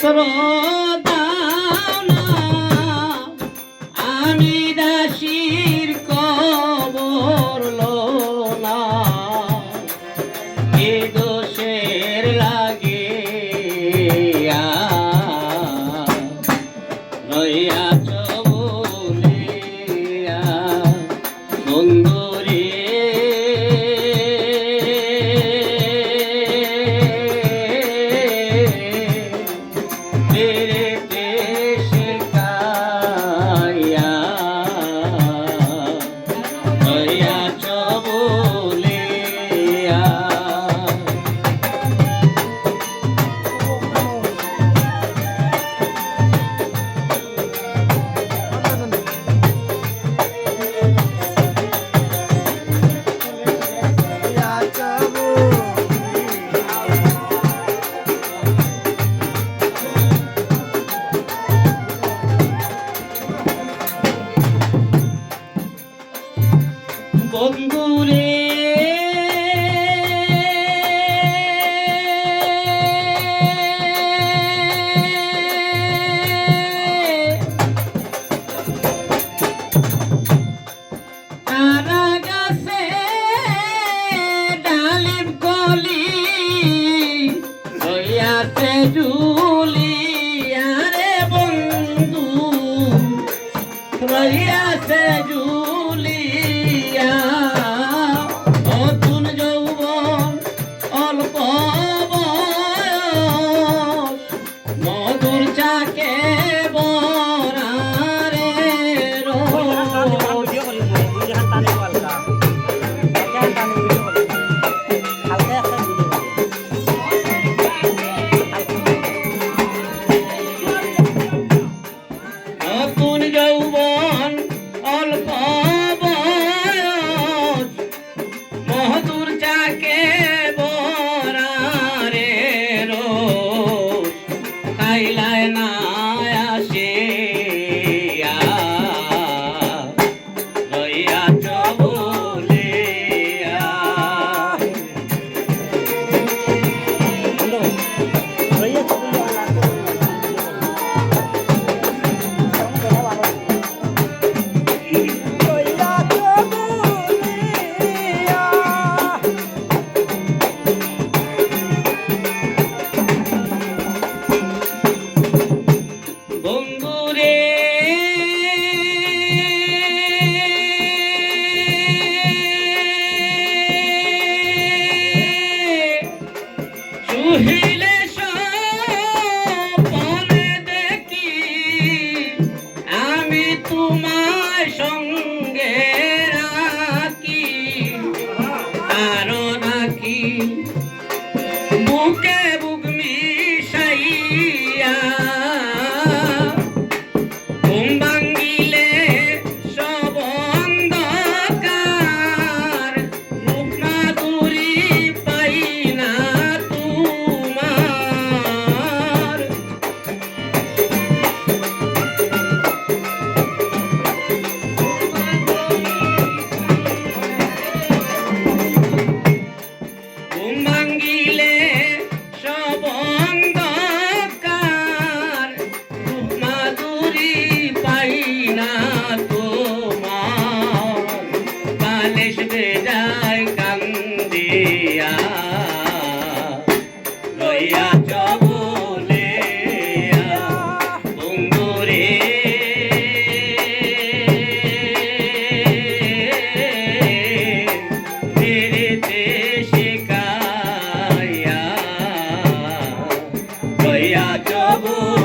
পত্র দাও না, আমি দাসীর কবর লোনা, এ দোষের লাগিয়া রইয়াছ বলিয়া বন্ধুরে বন্ধুরে তারা গাছে ডালিম কলি হইয়াছে ঝুলি, আরে বন্ধু হইয়াছে ঝুলি, নতুন যৌবন অল্প বয়স, মধুর চাকে বরারে নতুন যৌবন অল্প মধুর চাকে বরারে রোজ খাইলায় না আসে রইয়াছ বলিয়া বন্ধুরে সুহিলে সপনে দেখি আমি তোমায় সঙ্গে রাখি, আরো নাকি বুকে বুক মিশাইয়া ভাঙ্গিলে সব অন্ধকার, রূপ মাধুরী পাই না তোমার, বালিশ বেজায় কান্দিয়া রইয়াছ বলিয়া বন্ধুরে রইয়াছ বলিয়া